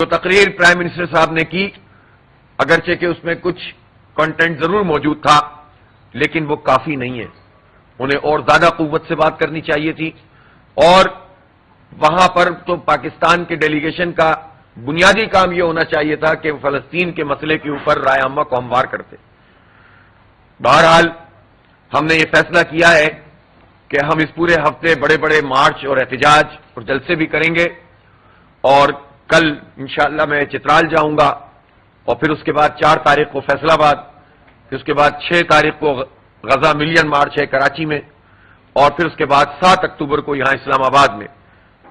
جو تقریر prime minister صاحب نے کی، اگرچہ کہ اس میں کچھ کنٹینٹ ضرور موجود تھا لیکن وہ کافی نہیں ہے. انہیں اور زیادہ قوت سے بات کرنی چاہیے تھی، اور وہاں پر تو پاکستان کے ڈیلیگیشن کا بنیادی کام یہ ہونا چاہیے تھا کہ فلسطین کے مسئلے کے اوپر رائے عامہ کو ہموار کرتے. بہرحال ہم نے یہ فیصلہ کیا ہے کہ ہم اس پورے ہفتے بڑے بڑے مارچ اور احتجاج اور جلسے بھی کریں گے، اور کل انشاءاللہ میں چترال جاؤں گا، اور پھر اس کے بعد 4 تاریخ کو فیصل آباد، پھر اس کے بعد 6 تاریخ کو غزہ ملین مارچ ہے کراچی میں، اور پھر اس کے بعد 7 اکتوبر کو یہاں اسلام آباد میں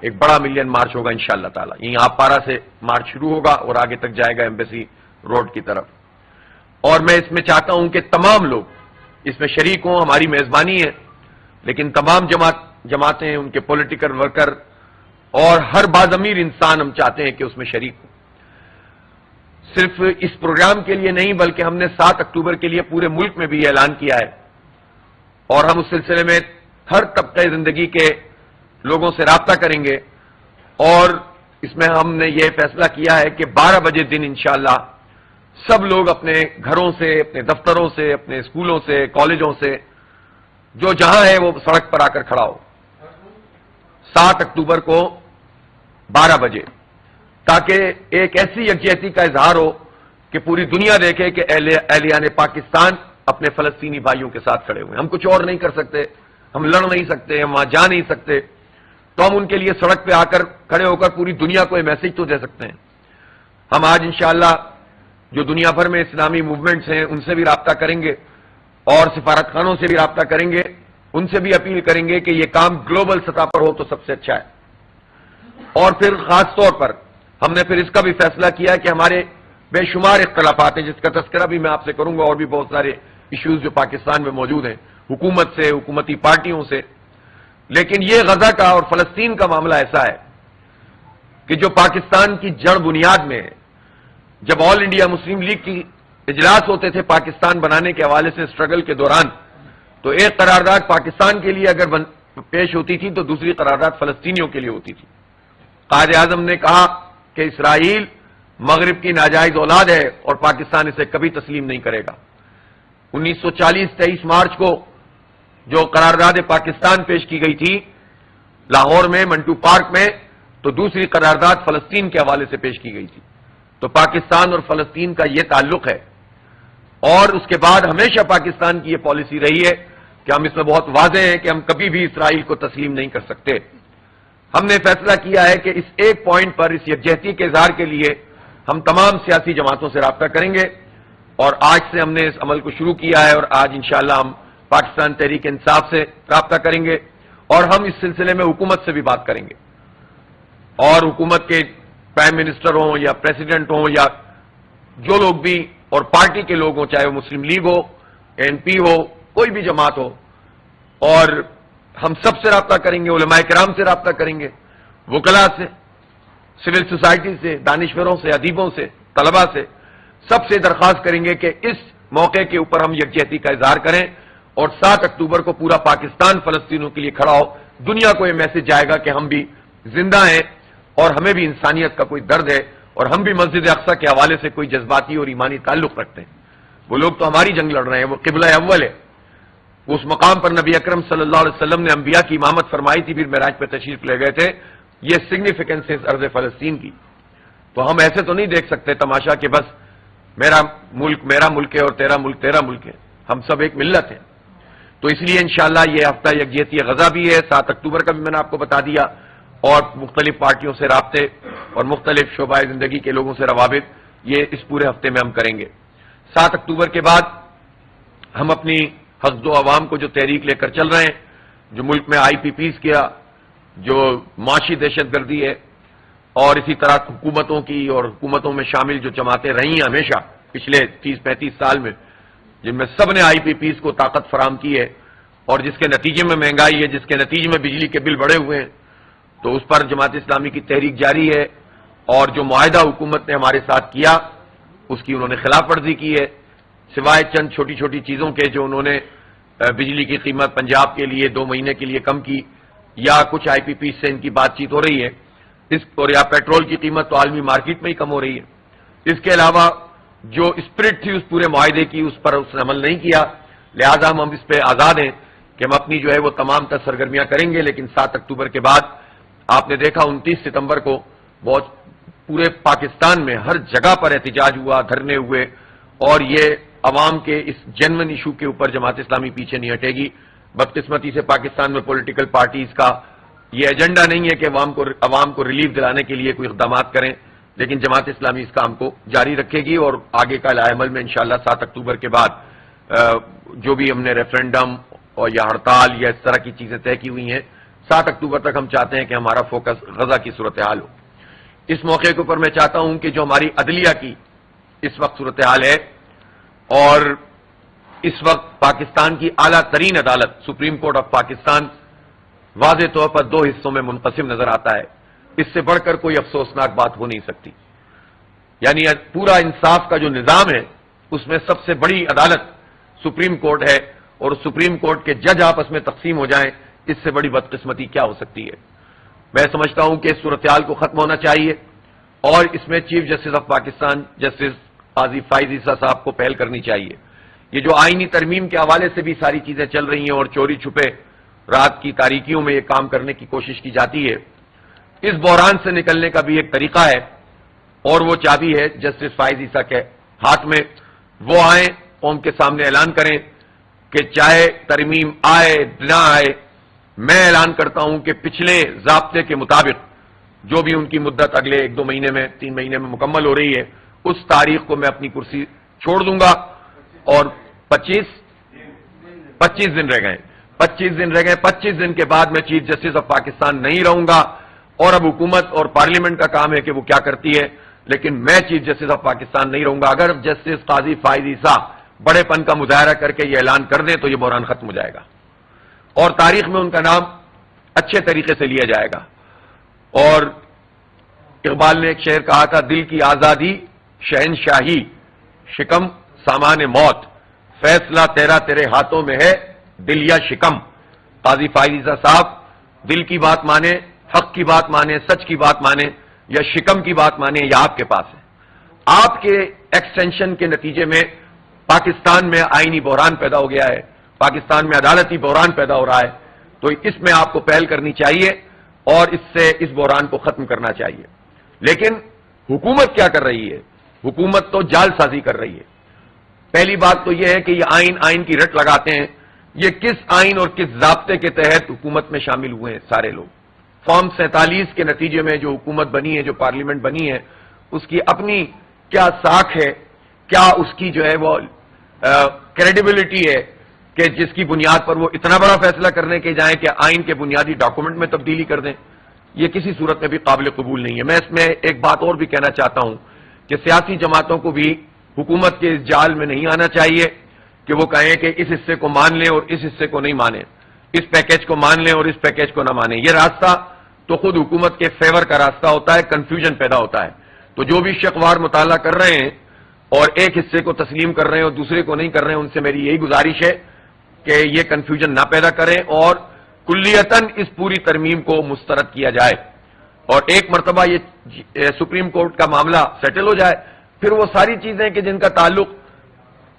ایک بڑا ملین مارچ ہوگا انشاءاللہ تعالی. یہیں آپ پارا سے مارچ شروع ہوگا اور آگے تک جائے گا ایمبیسی روڈ کی طرف. اور میں اس میں چاہتا ہوں کہ تمام لوگ اس میں شریک ہوں. ہماری میزبانی ہے لیکن تمام جماعتیں، ان کے پولیٹیکل ورکر اور ہر باضمیر انسان ہم چاہتے ہیں کہ اس میں شریک ہوں. صرف اس پروگرام کے لیے نہیں بلکہ ہم نے 7 اکتوبر کے لیے پورے ملک میں بھی یہ اعلان کیا ہے، اور ہم اس سلسلے میں ہر طبقہ زندگی کے لوگوں سے رابطہ کریں گے. اور اس میں ہم نے یہ فیصلہ کیا ہے کہ 12 بجے دن انشاءاللہ سب لوگ اپنے گھروں سے، اپنے دفتروں سے، اپنے اسکولوں سے، کالجوں سے، جو جہاں ہے وہ سڑک پر آ کر کھڑا ہو 7 اکتوبر کو 12 بجے، تاکہ ایک ایسی یکجہتی کا اظہار ہو کہ پوری دنیا دیکھے کہ اہلیان پاکستان اپنے فلسطینی بھائیوں کے ساتھ کھڑے ہوئے. ہم کچھ اور نہیں کر سکتے، ہم لڑ نہیں سکتے، ہم وہاں جا نہیں سکتے، تو ہم ان کے لیے سڑک پہ آ کر کھڑے ہو کر پوری دنیا کو یہ میسج تو دے سکتے ہیں. ہم آج انشاءاللہ جو دنیا بھر میں اسلامی موومنٹس ہیں ان سے بھی رابطہ کریں گے، اور سفارت خانوں سے بھی رابطہ کریں گے، ان سے بھی اپیل کریں گے کہ یہ کام گلوبل سطح پر ہو تو سب سے اچھا ہے. اور پھر خاص طور پر ہم نے پھر اس کا بھی فیصلہ کیا کہ ہمارے بے شمار اختلافات ہیں، جس کا تذکرہ بھی میں آپ سے کروں گا، اور بھی بہت سارے ایشوز جو پاکستان میں موجود ہیں، حکومت سے، حکومتی پارٹیوں سے. لیکن یہ غزہ کا اور فلسطین کا معاملہ ایسا ہے کہ جو پاکستان کی جڑ بنیاد میں ہے. جب آل انڈیا مسلم لیگ کی اجلاس ہوتے تھے پاکستان بنانے کے حوالے سے اسٹرگل کے دوران، تو ایک قرارداد پاکستان کے لیے اگر پیش ہوتی تھی تو دوسری قرارداد فلسطینیوں کے لیے ہوتی تھی. قائد اعظم نے کہا کہ اسرائیل مغرب کی ناجائز اولاد ہے اور پاکستان اسے کبھی تسلیم نہیں کرے گا. 1940 23 مارچ کو جو قرارداد پاکستان پیش کی گئی تھی لاہور میں منٹو پارک میں، تو دوسری قرارداد فلسطین کے حوالے سے پیش کی گئی تھی. تو پاکستان اور فلسطین کا یہ تعلق ہے، اور اس کے بعد ہمیشہ پاکستان کی یہ پالیسی رہی ہے کہ ہم اس میں بہت واضح ہیں کہ ہم کبھی بھی اسرائیل کو تسلیم نہیں کر سکتے. ہم نے فیصلہ کیا ہے کہ اس ایک پوائنٹ پر، اس یکجہتی کے اظہار کے لیے ہم تمام سیاسی جماعتوں سے رابطہ کریں گے، اور آج سے ہم نے اس عمل کو شروع کیا ہے. اور آج انشاءاللہ ہم پاکستان تحریک انصاف سے رابطہ کریں گے، اور ہم اس سلسلے میں حکومت سے بھی بات کریں گے. اور حکومت کے پرائم منسٹر ہوں یا پریسیڈنٹ ہوں یا جو لوگ بھی، اور پارٹی کے لوگ ہوں، چاہے وہ مسلم لیگ ہو، این پی ہو، کوئی بھی جماعت ہو، اور ہم سب سے رابطہ کریں گے، علماء کرام سے رابطہ کریں گے، وکلاء سے، سول سوسائٹی سے، دانشوروں سے، ادیبوں سے، طلباء سے، سب سے درخواست کریں گے کہ اس موقع کے اوپر ہم یکجہتی کا اظہار کریں، اور 7 اکتوبر کو پورا پاکستان فلسطینیوں کے لیے کھڑا ہو. دنیا کو یہ میسج جائے گا کہ ہم بھی زندہ ہیں اور ہمیں بھی انسانیت کا کوئی درد ہے، اور ہم بھی مسجد اقصی کے حوالے سے کوئی جذباتی اور ایمانی تعلق رکھتے ہیں. وہ لوگ تو ہماری جنگ لڑ رہے ہیں، وہ قبلہ اول ہے. اس مقام پر نبی اکرم صلی اللہ علیہ وسلم نے انبیاء کی امامت فرمائی تھی، پھر معراج پہ تشریف لے گئے تھے. یہ سگنیفیکنس ہے اس ارض فلسطین کی. تو ہم ایسے تو نہیں دیکھ سکتے تماشا کہ بس میرا ملک ہے اور تیرا ملک ہے. ہم سب ایک ملت ہیں. تو اس لیے انشاءاللہ یہ ہفتہ یکجہتی غزہ بھی ہے، 7 اکتوبر کا بھی میں نے آپ کو بتا دیا، اور مختلف پارٹیوں سے رابطے اور مختلف شعبہ زندگی کے لوگوں سے روابط، یہ اس پورے ہفتے میں ہم کریں گے. 7 اکتوبر کے بعد ہم اپنی حق و عوام کو جو تحریک لے کر چل رہے ہیں، جو ملک میں آئی پی پیز کیا، جو معاشی دہشت گردی ہے، اور اسی طرح حکومتوں کی اور حکومتوں میں شامل جو جماعتیں رہی ہیں ہمیشہ پچھلے 30-35 سال میں، جن میں سب نے آئی پی پیز کو طاقت فراہم کی ہے، اور جس کے نتیجے میں مہنگائی ہے، جس کے نتیجے میں بجلی کے بل بڑھے ہوئے ہیں، تو اس پر جماعت اسلامی کی تحریک جاری ہے. اور جو معاہدہ حکومت نے ہمارے ساتھ کیا اس کی انہوں نے خلاف ورزی کی ہے، سوائے چند چھوٹی چھوٹی چیزوں کے جو انہوں نے بجلی کی قیمت پنجاب کے لیے 2 مہینے کے لیے کم کی، یا کچھ آئی پی پی سے ان کی بات چیت ہو رہی ہے. اور یا پیٹرول کی قیمت تو عالمی مارکیٹ میں ہی کم ہو رہی ہے. اس کے علاوہ جو اسپرٹ تھی اس پورے معاہدے کی اس پر اس نے عمل نہیں کیا، لہذا ہم اس پہ آزاد ہیں کہ ہم اپنی جو ہے وہ تمام تر سرگرمیاں کریں گے. لیکن 7 اکتوبر کے بعد آپ نے دیکھا 29 ستمبر کو بہت پورے پاکستان میں ہر جگہ پر احتجاج ہوا، دھرنے ہوئے، اور یہ عوام کے اس جنون ایشو کے اوپر جماعت اسلامی پیچھے نہیں ہٹے گی. بدقسمتی سے پاکستان میں پولیٹیکل پارٹیز کا یہ ایجنڈا نہیں ہے کہ عوام کو ریلیف دلانے کے لیے کوئی اقدامات کریں، لیکن جماعت اسلامی اس کام کو جاری رکھے گی اور آگے کا لائحہ عمل میں انشاءاللہ 7 اکتوبر کے بعد جو بھی ہم نے ریفرینڈم اور یا ہڑتال یا اس طرح کی چیزیں طے کی ہوئی ہیں 7 اکتوبر تک ہم چاہتے ہیں کہ ہمارا فوکس غزہ کی صورتحال ہو. اس موقع کے اوپر میں چاہتا ہوں کہ جو ہماری عدلیہ کی اس وقت صورتحال ہے، اور اس وقت پاکستان کی اعلیٰ ترین عدالت سپریم کورٹ آف پاکستان واضح طور پر 2 حصوں میں منقسم نظر آتا ہے. اس سے بڑھ کر کوئی افسوسناک بات ہو نہیں سکتی. یعنی پورا انصاف کا جو نظام ہے اس میں سب سے بڑی عدالت سپریم کورٹ ہے، اور سپریم کورٹ کے جج آپس میں تقسیم ہو جائیں، اس سے بڑی بدقسمتی کیا ہو سکتی ہے. میں سمجھتا ہوں کہ اس صورتحال کو ختم ہونا چاہیے، اور اس میں chief justice of Pakistan justice قاضی فائز عیسیٰ صاحب کو پہل کرنی چاہیے. یہ جو آئینی ترمیم کے حوالے سے بھی ساری چیزیں چل رہی ہیں اور چوری چھپے رات کی تاریکیوں میں یہ کام کرنے کی کوشش کی جاتی ہے، اس بحران سے نکلنے کا بھی ایک طریقہ ہے، اور وہ چابی ہے جسٹس فائز عیسیٰ کے ہاتھ میں. وہ آئیں، قوم کے سامنے اعلان کریں کہ چاہے ترمیم آئے نہ آئے، میں اعلان کرتا ہوں کہ پچھلے ضابطے کے مطابق جو بھی ان کی مدت اگلے 1-2 مہینے میں 3 مہینے میں مکمل ہو رہی ہے، اس تاریخ کو میں اپنی کرسی چھوڑ دوں گا. اور 25 دن رہ گئے 25 دن کے بعد میں چیف جسٹس آف پاکستان نہیں رہوں گا. اور اب حکومت اور پارلیمنٹ کا کام ہے کہ وہ کیا کرتی ہے، لیکن میں چیف جسٹس آف پاکستان نہیں رہوں گا. اگر جسٹس قاضی فائز عیسیٰ بڑے پن کا مظاہرہ کر کے یہ اعلان کر دیں تو یہ بحران ختم ہو جائے گا، اور تاریخ میں ان کا نام اچھے طریقے سے لیا جائے گا. اور اقبال نے ایک شعر کہا تھا، دل کی آزادی شہنشاہی شکم سامان موت، فیصلہ تیرا تیرے ہاتھوں میں ہے دل یا شکم. قاضی فائز عیسیٰ صاحب دل کی بات مانے، حق کی بات مانے، سچ کی بات مانے، یا شکم کی بات مانے، یا آپ کے پاس ہے. آپ کے ایکسٹینشن کے نتیجے میں پاکستان میں آئینی بحران پیدا ہو گیا ہے، پاکستان میں عدالتی بحران پیدا ہو رہا ہے. تو اس میں آپ کو پہل کرنی چاہیے اور اس سے اس بحران کو ختم کرنا چاہیے. لیکن حکومت کیا کر رہی ہے؟ حکومت تو جال سازی کر رہی ہے. پہلی بات تو یہ ہے کہ یہ آئین کی رٹ لگاتے ہیں. یہ کس آئین اور کس ضابطے کے تحت حکومت میں شامل ہوئے ہیں سارے لوگ؟ فارم 47 کے نتیجے میں جو حکومت بنی ہے، جو پارلیمنٹ بنی ہے، اس کی اپنی کیا ساکھ ہے، کیا اس کی جو ہے وہ کریڈیبلٹی ہے کہ جس کی بنیاد پر وہ اتنا بڑا فیصلہ کرنے کے جائیں کہ آئین کے بنیادی ڈاکومنٹ میں تبدیلی کر دیں؟ یہ کسی صورت میں بھی قابل قبول نہیں ہے. میں اس میں ایک بات اور بھی کہنا چاہتا ہوں کہ سیاسی جماعتوں کو بھی حکومت کے اس جال میں نہیں آنا چاہیے کہ وہ کہیں کہ اس حصے کو مان لیں اور اس حصے کو نہیں مانیں، اس پیکیج کو مان لیں اور اس پیکیج کو نہ مانیں. یہ راستہ تو خود حکومت کے فیور کا راستہ ہوتا ہے، کنفیوژن پیدا ہوتا ہے. تو جو بھی شقوار مطالعہ کر رہے ہیں اور ایک حصے کو تسلیم کر رہے ہیں اور دوسرے کو نہیں کر رہے ہیں، ان سے میری یہی گزارش ہے کہ یہ کنفیوژن نہ پیدا کریں اور کلیتاً اس پوری ترمیم کو مسترد کیا جائے، اور ایک مرتبہ یہ سپریم کورٹ کا معاملہ سیٹل ہو جائے. پھر وہ ساری چیزیں کہ جن کا تعلق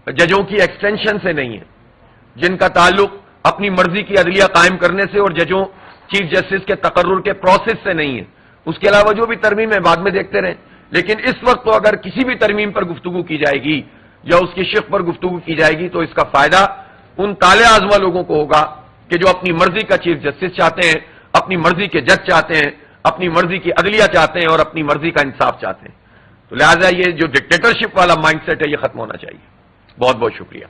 ججوں کی ایکسٹینشن سے نہیں ہے، جن کا تعلق اپنی مرضی کی عدلیہ قائم کرنے سے اور ججوں چیف جسٹس کے تقرر کے پروسیس سے نہیں ہے، اس کے علاوہ جو بھی ترمیم ہے بعد میں دیکھتے رہیں. لیکن اس وقت تو اگر کسی بھی ترمیم پر گفتگو کی جائے گی یا اس کی شق پر گفتگو کی جائے گی تو اس کا فائدہ ان طالع آزما لوگوں کو ہوگا کہ جو اپنی مرضی کا چیف جسٹس چاہتے ہیں، اپنی مرضی کے جج چاہتے ہیں، اپنی مرضی کی عدلیہ چاہتے ہیں اور اپنی مرضی کا انصاف چاہتے ہیں. تو لہذا یہ جو ڈکٹیٹرشپ والا مائنڈ سیٹ ہے یہ ختم ہونا چاہیے. بہت بہت شکریہ.